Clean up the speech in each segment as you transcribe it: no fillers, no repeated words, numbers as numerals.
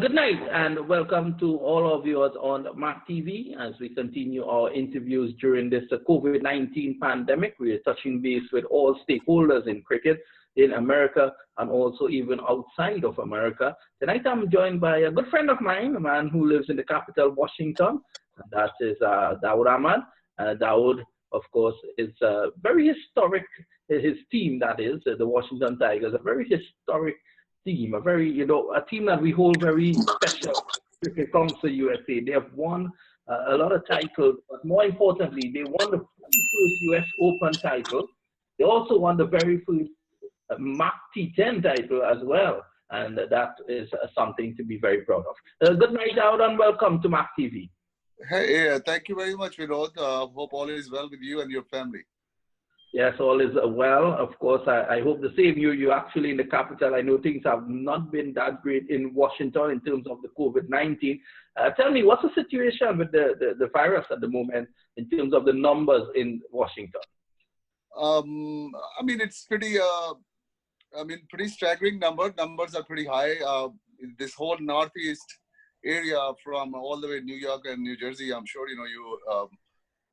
Good night and welcome to all of viewers on MAQ TV as we continue our interviews during this COVID-19 pandemic. We are touching base with all stakeholders in cricket in America and also even outside of America. Tonight I'm joined by a good friend of mine, a man who lives in the capital, Washington, and that is DAWOOD Ahmad. DAWOOD, of course, is very historic. His team, that is, the Washington Tigers, a very historic team, a team that we hold very special. Cricket Council USA. They have won a lot of titles, but more importantly, they won the first US Open title. They also won the very first MAQ T10 title as well, and that is something to be very proud of. Good night, DAWOOD, and welcome to MAQ TV. Hey, thank you very much, Vinod. Hope all is well with you and your family. Yes, all is well. Of course, I hope the same. You're actually in the capital. I know things have not been that great in Washington in terms of the COVID-19. Tell me, what's the situation with the virus at the moment in terms of the numbers in Washington? I mean, it's pretty, pretty staggering numbers are pretty high. This whole Northeast area from all the way New York and New Jersey, I'm sure, you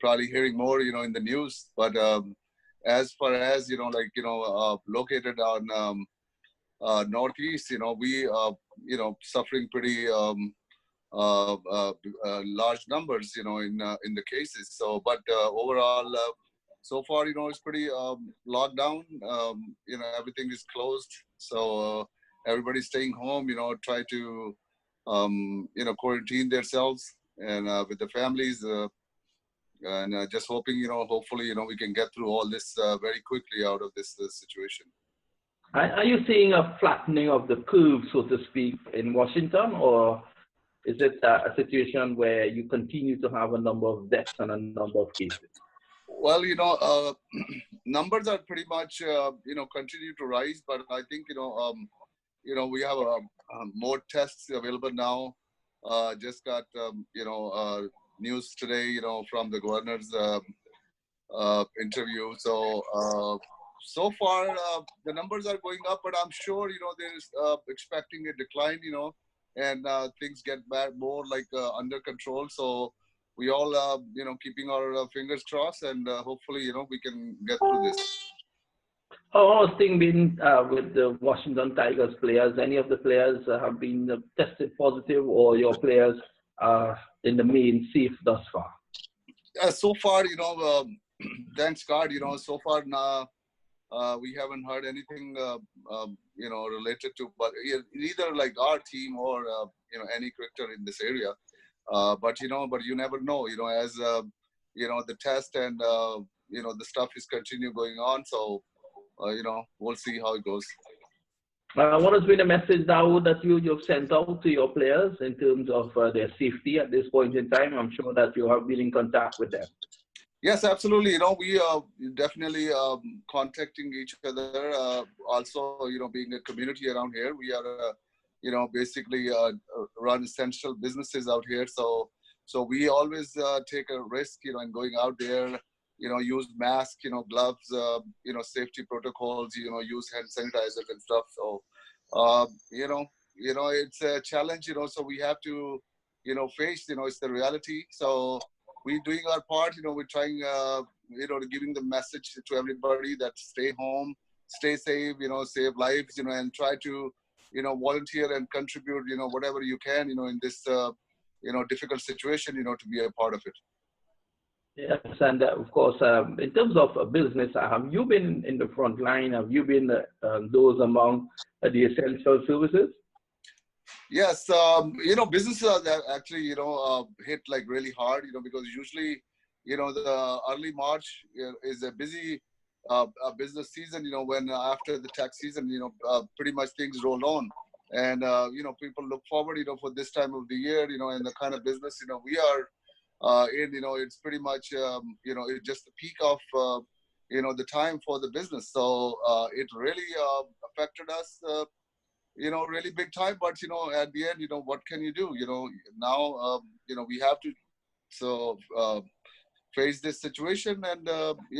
probably hearing more, in the news, but as far as located on Northeast, we suffering pretty large numbers, in the cases. So, but overall, so far, it's pretty locked down. Everything is closed. So everybody's staying home. Try to quarantine themselves and with the families. And just hoping, hopefully, we can get through all this very quickly out of this situation. Are you seeing a flattening of the curve, so to speak, in Washington, or is it a situation where you continue to have a number of deaths and a number of cases? Well, numbers are pretty much, continue to rise, but I think, we have more tests available now. Just got, news today, from the governor's interview. So, so far, the numbers are going up, but I'm sure, there's expecting a decline, and things get back more like under control. So we all, keeping our fingers crossed, and hopefully, we can get through this. How has things been with the Washington Tigers players? Any of the players have been tested positive, or your players are in the main safe thus far? So far, thanks God, so far we haven't heard anything, related to, but either like our team or, any cricketer in this area. But you never know, as, the test and, the stuff is continue going on. So, we'll see how it goes. What has been the message, DAWOOD, that you've sent out to your players in terms of their safety at this point in time? I'm sure that you have been in contact with them. Yes, absolutely. We are definitely contacting each other. Also, being a community around here, we are, basically run essential businesses out here. So we always take a risk, in going out there. Use masks, gloves, safety protocols, use hand sanitizers and stuff. So, it's a challenge, so we have to, face, it's the reality. So we're doing our part, we're trying, giving the message to everybody that stay home, stay safe, save lives, and try to, volunteer and contribute, whatever you can, in this, difficult situation, to be a part of it. Yes, and of course, in terms of business, have you been in the front line? Have you been those among the essential services? Yes, businesses are actually, hit like really hard, because usually, the early March is a busy business season, when after the tax season, pretty much things roll on. And, people look forward, for this time of the year, and the kind of business, we are it's pretty much, it's just the peak of, the time for the business. So it really affected us, really big time. But, at the end, what can you do? Now, we have to face this situation and,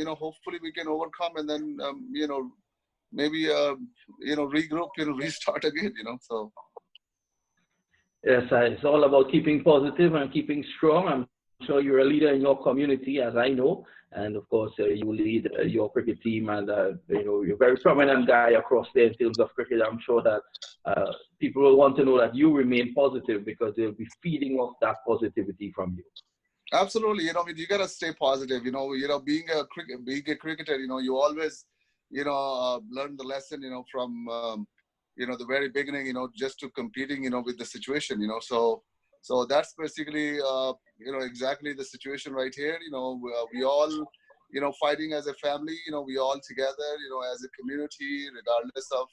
hopefully we can overcome and then, maybe, regroup, restart again, so. Yes, it's all about keeping positive and keeping strong. I'm sure you're a leader in your community, as I know, and of course you lead your cricket team, and you're a very prominent guy across there in terms of cricket. I'm sure that people will want to know that you remain positive because they'll be feeding off that positivity from you. Absolutely, you gotta stay positive. Being a cricketer, you always, learn the lesson, from the very beginning, just to competing, with the situation, so that's basically, exactly the situation right here. We all, fighting as a family. We all together, as a community, regardless of,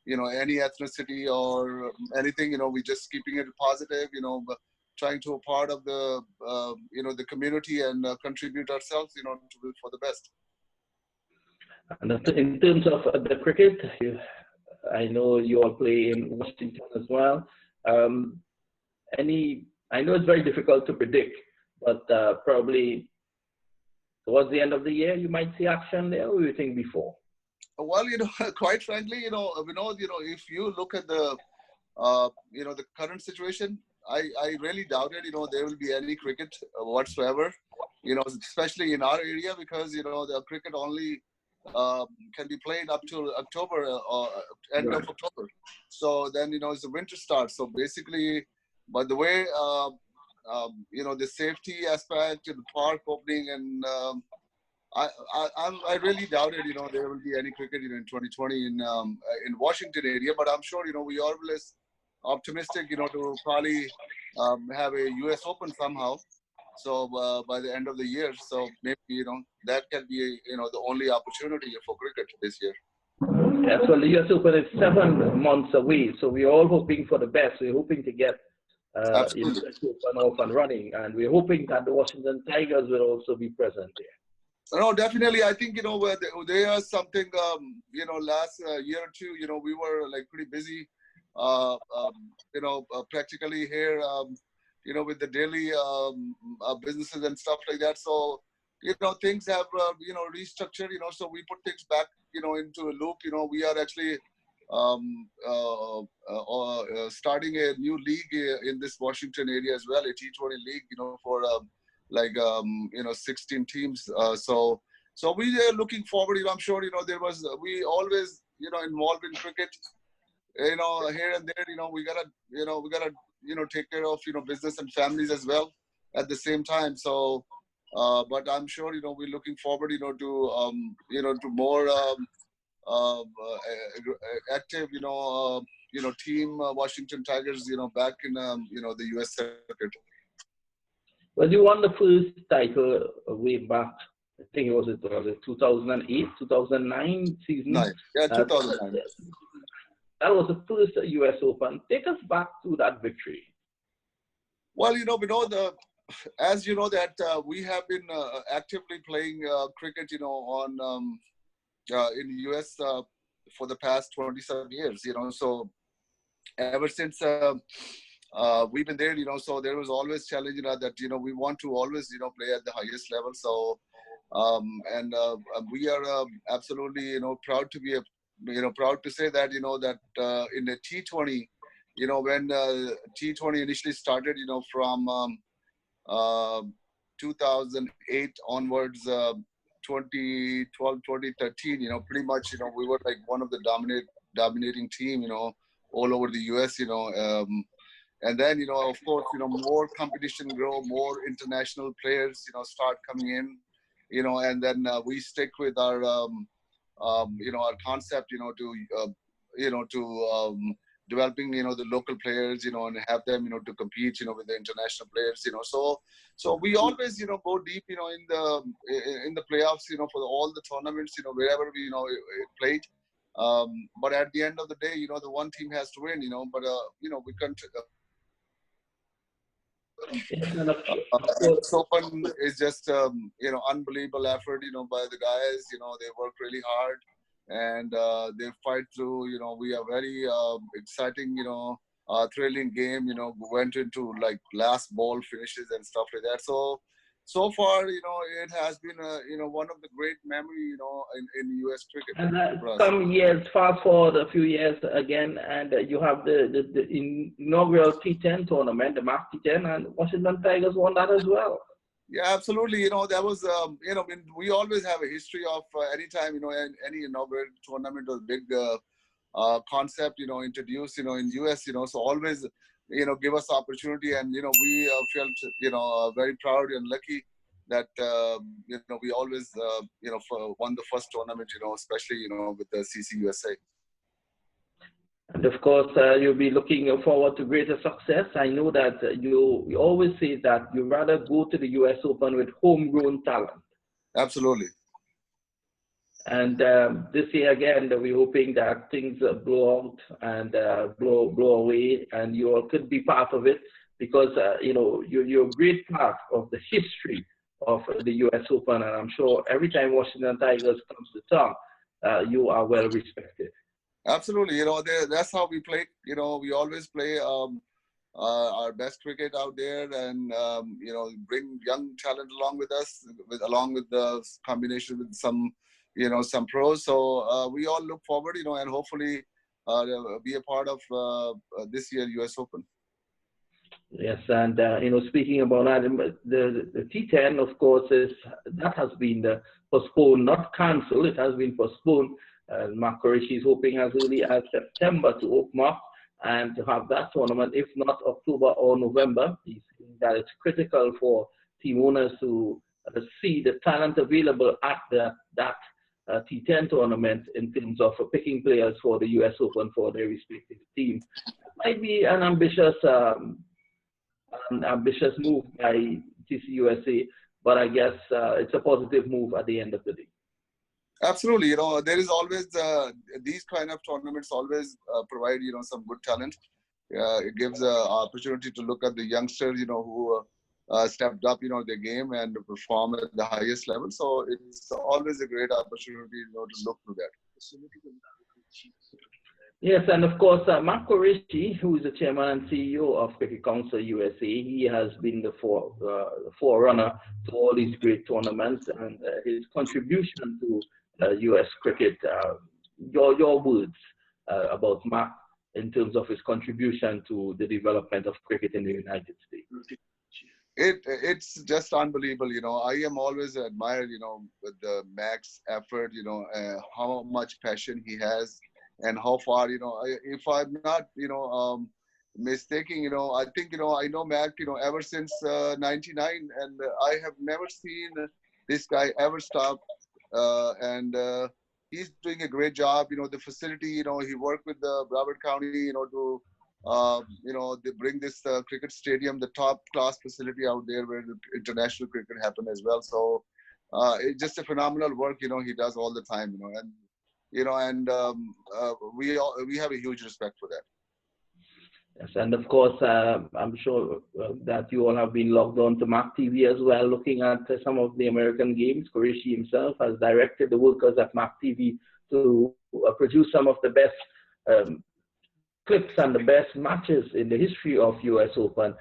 any ethnicity or anything. We just keeping it positive. But trying to a part of the, the community and contribute ourselves, for the best. And in terms of the cricket, I know you all play in Washington as well. I know it's very difficult to predict, but probably towards the end of the year, you might see action there, or you think before? Well, quite frankly, if you look at the, the current situation, I really doubt it, there will be any cricket whatsoever, especially in our area, because, the cricket only can be played up to October, end of October. So then, it's the winter starts. So basically, but the way, the safety aspect, the park opening, and I really doubt it, there will be any cricket, in 2020 in Washington area. But I'm sure, we are always optimistic, to probably have a U.S. Open somehow. So by the end of the year, so maybe that can be the only opportunity for cricket this year. Yeah, so the U.S. Open is 7 months away, so we're all hoping for the best. We're hoping to get US Open off and running, and we're hoping that the Washington Tigers will also be present there. No, definitely. I think there is something. Last year or two, we were like pretty busy. Practically here. With the daily businesses and stuff like that. So, things have, restructured, so we put things back, into a loop. We are actually starting a new league in this Washington area as well, a T20 league, for 16 teams. So we are looking forward, I'm sure, we always, involved in cricket. Here and there, we gotta, take care of, business and families as well at the same time. So, but I'm sure, we're looking forward, to more active, team Washington Tigers, back in, the U.S. circuit. Well, you won the first title way back. I think it was 2008, 2009 season. Yeah, 2009. That was the first U.S. Open. Take us back to that victory. Well, as you know that we have been actively playing cricket, on in the U.S. For the past 27 years, So ever since we've been there, so there was always challenge that we want to always play at the highest level. So and we are absolutely proud to be proud to say that that in the T20, when T20 initially started, from 2008 onwards, 2012, 2013, pretty much, we were like one of the dominating team, all over the US, and then, of course, more competition grow, more international players, start coming in, and then we stick with our, our concept, to developing, the local players, and have them, to compete, with the international players, So we always, go deep, in the playoffs, for all the tournaments, wherever we, played. But at the end of the day, the one team has to win, but, we can't. US Open is just, unbelievable effort, by the guys. They work really hard and they fight through. We are very exciting, thrilling game. We went into like last ball finishes and stuff like that. So so far, it has been, one of the great memory, in U.S. cricket. And some years, fast forward a few years again, and you have the inaugural T10 tournament, the MAQ T10, and Washington Tigers won that as well. Yeah, absolutely. That was, we always have a history of anytime, any inaugural tournament or big concept, introduced, in US, so always, give us opportunity. And, we felt, very proud and lucky that, we always, won the first tournament, especially, with the ccusa. And of course, you'll be looking forward to greater success. I know that you always say that you rather go to the US Open with homegrown talent. Absolutely. And this year again, we're hoping that things blow out and blow away, and you all could be part of it because you're a great part of the history of the US Open, and I'm sure every time Washington Tigers comes to town, you are well respected. Absolutely, that's how we play. We always play our best cricket out there, and bring young talent along with us, along with the combination with some pros. So we all look forward, and hopefully be a part of this year US Open. Yes, and speaking about that, the T10, of course, that has been postponed, not cancelled. It has been postponed. Mark Qureshi is hoping as early as September to open up and to have that tournament, if not October or November. He's saying that it's critical for team owners to see the talent available at that T10 tournament in terms of picking players for the US Open for their respective team. It might be an ambitious move by ccusa, but I guess it's a positive move at the end of the day. Absolutely, there is always these kind of tournaments always provide some good talent. It gives an opportunity to look at the youngsters who stepped up their game and perform at the highest level. So it's always a great opportunity to look through that. Yes, and of course, Mark Qureshi, who is the chairman and CEO of Cricket Council USA, he has been the forerunner to all these great tournaments, and his contribution to U.S. cricket. Your words about Mark in terms of his contribution to the development of cricket in the United States. It's just unbelievable. I am always admired, with the Mac's effort, how much passion he has. And how far, if I'm not, mistaking, I think, I know Mac, ever since 99, and I have never seen this guy ever stop. And he's doing a great job. The facility, he worked with the Broward County, to, they bring this cricket stadium, the top class facility out there where the international cricket happen as well. So it's just a phenomenal work, he does all the time, and we have a huge respect for that. Yes, and of course, I'm sure that you all have been logged on to MAQ TV as well, looking at some of the American games. Qureshi himself has directed the workers at MAQ TV to produce some of the best clips and the best matches in the history of US Open,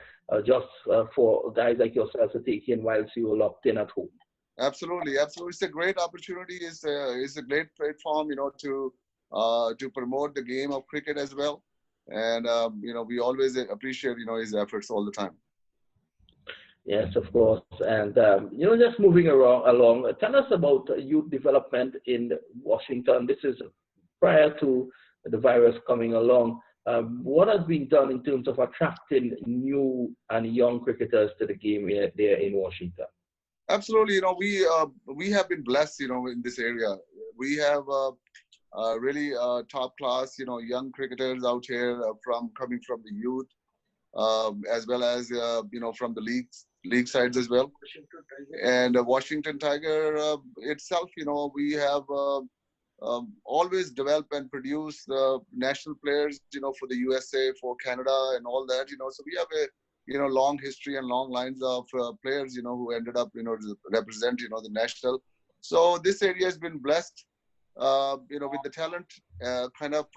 just for guys like yourself to take in whilst you are locked in at home. Absolutely, absolutely. It's a great opportunity. It's a great platform, to promote the game of cricket as well. And we always appreciate his efforts all the time. Yes, of course. And just moving along, tell us about youth development in Washington. This is prior to the virus coming along. What has been done in terms of attracting new and young cricketers to the game there in Washington? Absolutely. We have been blessed, in this area. We have really top class, young cricketers out here coming from the youth, as well as, from the league sides as well. And Washington Tiger itself, we have always developed and produced national players, for the USA, for Canada and all that, so we have a, long history and long lines of players, who ended up, to represent, the national. So this area has been blessed, with the talent, kind of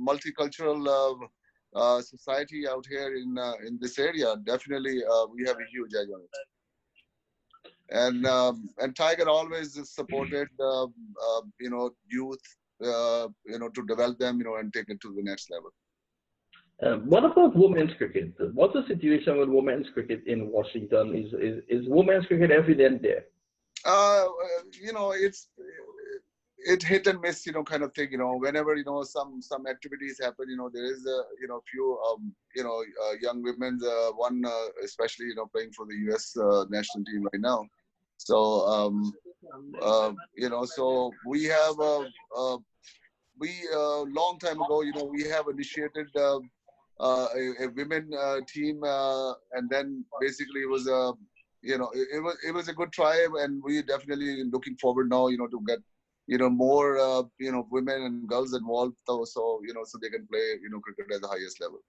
multicultural society out here in this area. Definitely, we have a huge edge on it. And Tiger always supported youth to develop them and take it to the next level. What about women's cricket? What's the situation with women's cricket in Washington? Is women's cricket evident there? It hit and miss, kind of thing. Whenever some activities happen, there is a few young women, one especially playing for the U.S. National team right now. So so we have long time ago, we have initiated a women team, and then basically it was it was a good try, and we definitely looking forward now, to get more women and girls involved, so they can play cricket at the highest level.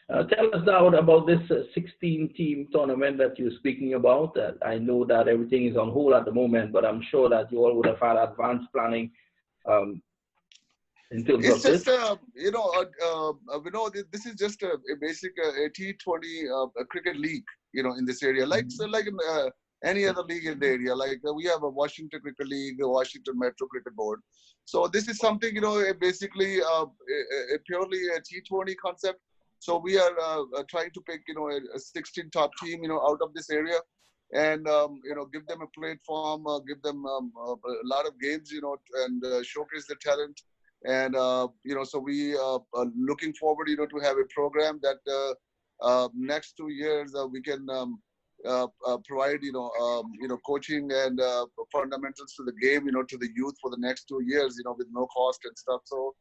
Tell us now about this 16-team tournament that you're speaking about. I know that everything is on hold at the moment, but I'm sure that you all would have had advanced planning in terms of this. This is just a basic a T20 cricket league, in this area, like any other league in the area. Like we have a Washington Cricket League, the Washington Metro Cricket Board. So this is something, basically a purely a T20 concept. So we are trying to pick, a 16 top team, out of this area, and give them a platform, give them a lot of games, and showcase their talent. And so we are looking forward, to have a program that next 2 years we can provide, coaching and fundamentals to the game, to the youth for the next 2 years, with no cost and stuff. So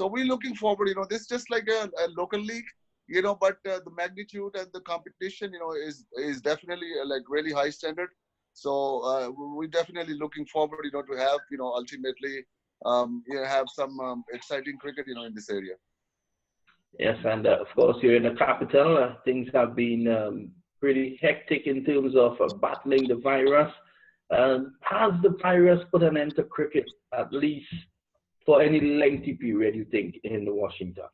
we're looking forward. This is just like a local league. But the magnitude and the competition, is definitely like really high standard. So we're definitely looking forward, to have, ultimately, have some exciting cricket, in this area. Yes, and of course, you're in the capital. Things have been pretty hectic in terms of battling the virus. Has the virus put an end to cricket, at least for any lengthy period, you think, in Washington?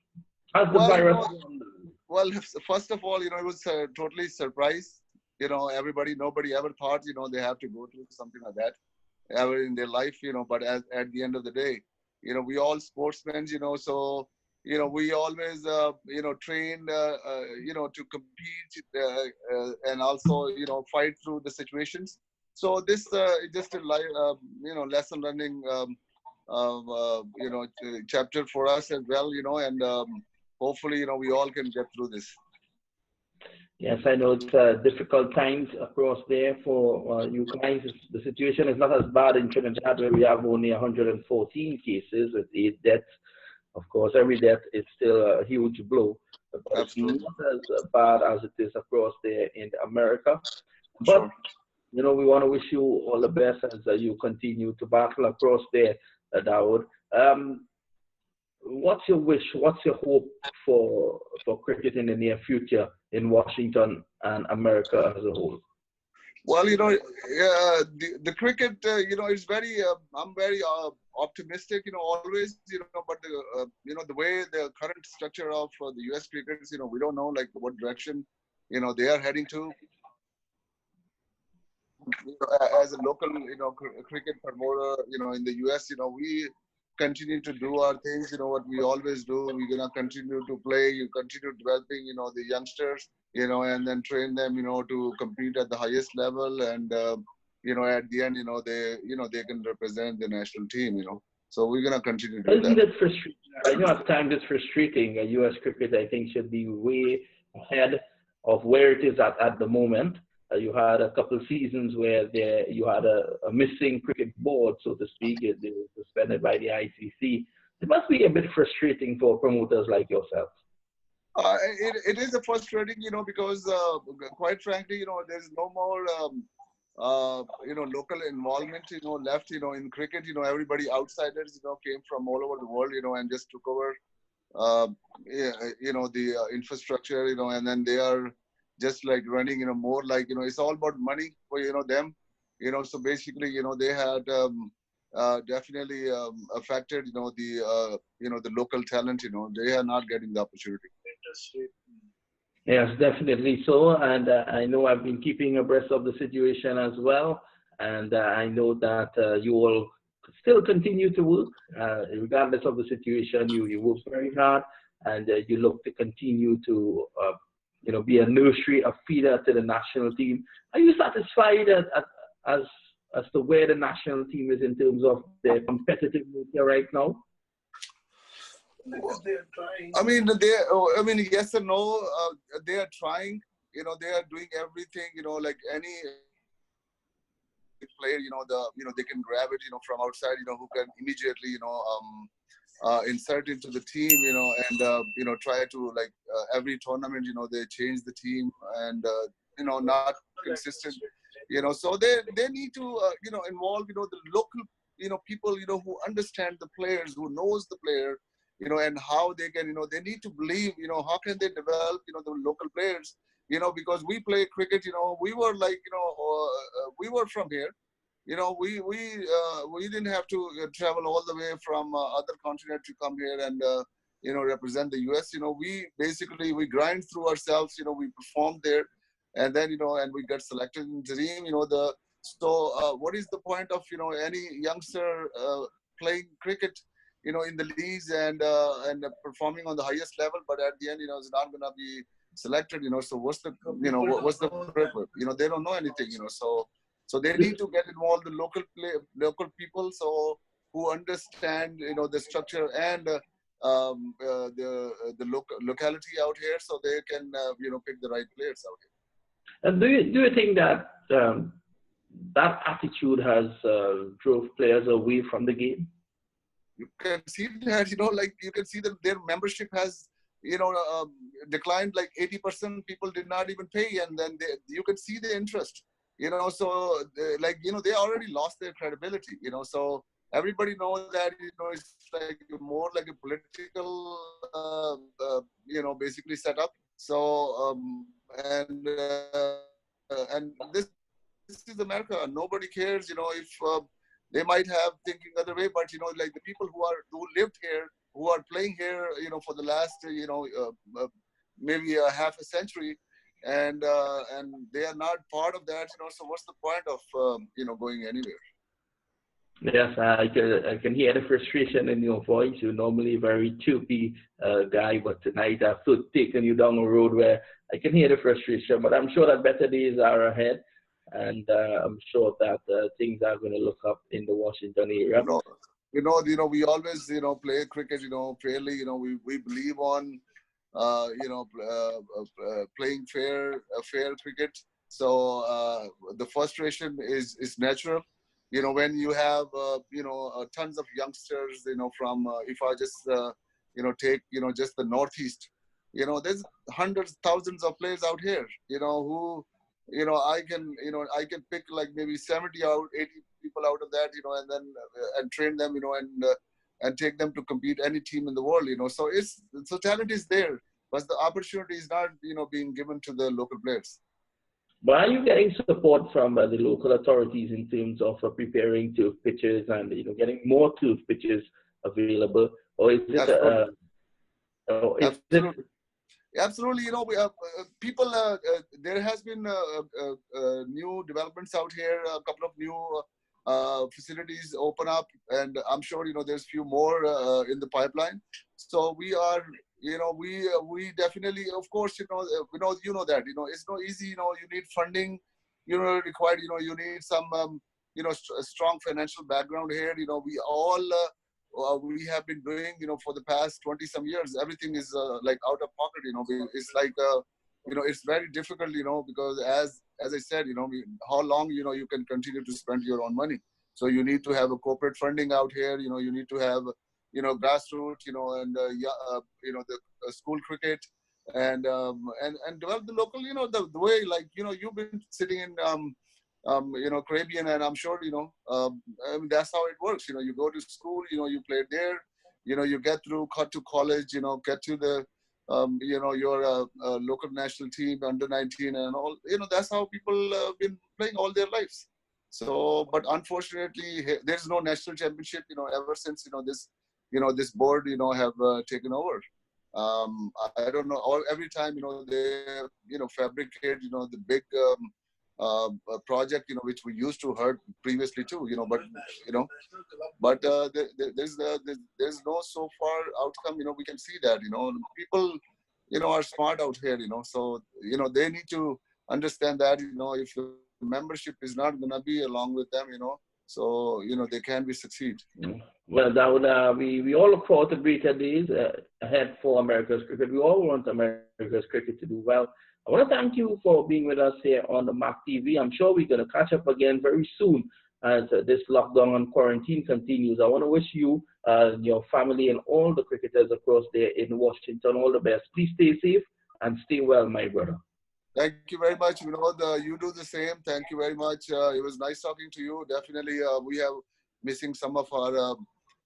Has the virus... Well, first of all, it was totally surprise. Nobody ever thought, they have to go through something like that ever in their life, but at the end of the day, we all sportsmen, so, we always, train, to compete and also, fight through the situations. So this is just a lesson learning, chapter for us as well, and hopefully, we all can get through this. Yes, I know it's difficult times across there for you guys. The situation is not as bad in Trinidad, where we have only 114 cases with 8 deaths. Of course, every death is still a huge blow, but Absolutely. it's not as bad as it is across there in America. But, Sure. We want to wish you all the best as you continue to battle across there, Dawood. What's your wish? What's your hope for cricket in the near future in Washington and America as a whole? Well, the cricket, is very. I'm very optimistic, always, but the way the current structure of the U.S. cricket is, we don't know like what direction, they are heading to. As a local, cricket promoter, in the U.S., we continue to do our things, what we always do. We're gonna continue to play, continue developing, the youngsters, and then train them, to compete at the highest level, and at the end, they can represent the national team, So we're gonna continue to do that. Isn't it frustrating? I know at times it's frustrating. U.S. cricket, I think, should be way ahead of where it is at the moment. You had a couple of seasons where you had a missing cricket board, so to speak. They were suspended by the ICC. It must be a bit frustrating for promoters like yourself. It is frustrating, because quite frankly, there's no more, local involvement, left, in cricket. Everybody outsiders, came from all over the world, and just took over, the infrastructure, and then they are just like running, more like, it's all about money for, them, so basically, they had definitely affected, the local talent, they are not getting the opportunity. Yes, definitely so. And I know I've been keeping abreast of the situation as well. and I know that you will still continue to work, regardless of the situation. You work very hard, and you look to continue to be a nursery, a feeder to the national team. Are you satisfied as as to where the national team is in terms of their competitive nature right now? I mean, yes and no. They are trying. They are doing everything. Like any player, they can grab it, from outside, who can immediately, insert into the team, and try to like every tournament, they change the team and not consistent, so they need to involve the local people who understand the players, who knows the player, and how they can they need to believe how can they develop the local players, because we play cricket, we were like we were from here. We didn't have to travel all the way from other continent to come here and represent the US. We grind through ourselves. We performed there, and then and we got selected in the team. What is the point of any youngster playing cricket in the leagues and performing on the highest level, but at the end it's not gonna be selected. So what's the what's the purpose? They don't know anything. So they need to get involved the local people, so who understand the structure and the locality out here, so they can pick the right players out here. And do you think that that attitude has drove players away from the game? You can see that like you can see that their membership has declined. Like 80% people did not even pay, and then you can see the interest. So like they already lost their credibility. So everybody knows that it's like more like a political basically setup. So and this is America. Nobody cares if they might have thinking other way, but like the people who lived here, who are playing here for the last maybe a half a century, and they are not part of that, so what's the point of going anywhere? Yes, I can hear the frustration in your voice. You're normally a very chirpy guy, but tonight I've taken you down a road where I can hear the frustration, but I'm sure that better days are ahead, and I'm sure that things are going to look up in the Washington area. We always play cricket fairly. We believe on playing fair cricket. So the frustration is natural. When you have tons of youngsters, from if I just take just the Northeast, there's hundreds, thousands of players out here, who I can pick like maybe 70 or 80 people out of that, and then and train them, and take them to compete any team in the world, so talent is there, but the opportunity is not being given to the local players. But are you getting support from the local authorities in terms of preparing turf pitches and getting more turf pitches available, or is it Absolutely. We have people. There has been new developments out here. A couple of new facilities open up, and I'm sure there's few more in the pipeline. So we are, we definitely, of course, that it's not easy. You need funding. Required. You need some a strong financial background here. We all. We have been doing, for the past 20 some years, everything is like out of pocket, it's like, it's very difficult, because as I said, how long, you can continue to spend your own money. So you need to have a corporate funding out here, you need to have, grassroots, and, the school cricket and develop the local, the way, like, you've been sitting in, Caribbean, and I'm sure, I mean, that's how it works. You go to school, you play there, you get through, cut to college, get to the, your local national team, under 19 and all, that's how people have been playing all their lives. So, but unfortunately, there's no national championship, ever since, this board, have taken over. I don't know, every time, they, fabricate, the big, project, which we used to heard previously too, but there's no so far outcome. We can see that, people, are smart out here, so, they need to understand that, if the membership is not going to be along with them, so, they can be succeed. Well, Dawood, we all look forward to greater days ahead for America's cricket. We all want America's cricket to do well. I want to thank you for being with us here on the MAQ TV. I'm sure we're going to catch up again very soon as this lockdown and quarantine continues. I want to wish you, your family, and all the cricketers across there in Washington all the best. Please stay safe and stay well, my brother. Thank you very much. You do the same. Thank you very much. It was nice talking to you. Definitely, we have missing some of our,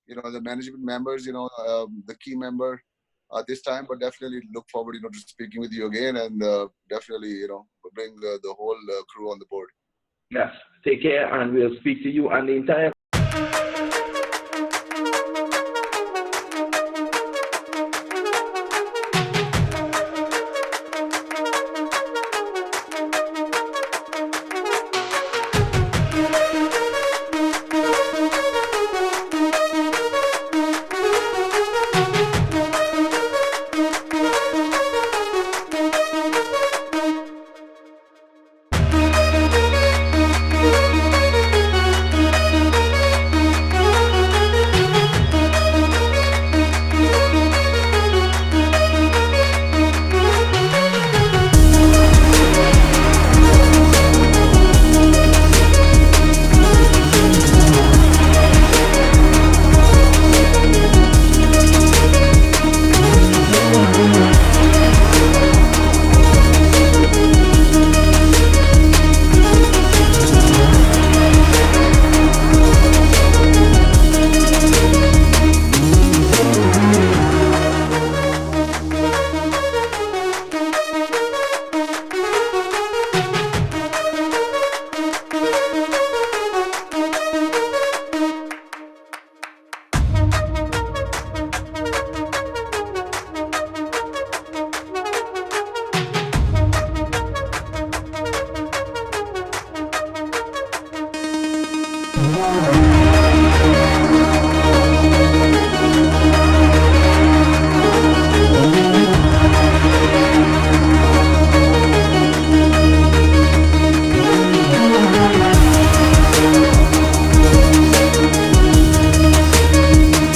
the management members, the key member this time, but definitely look forward, to speaking with you again, and definitely, bring the whole crew on the board. Yes. Take care, and we'll speak to you and the entire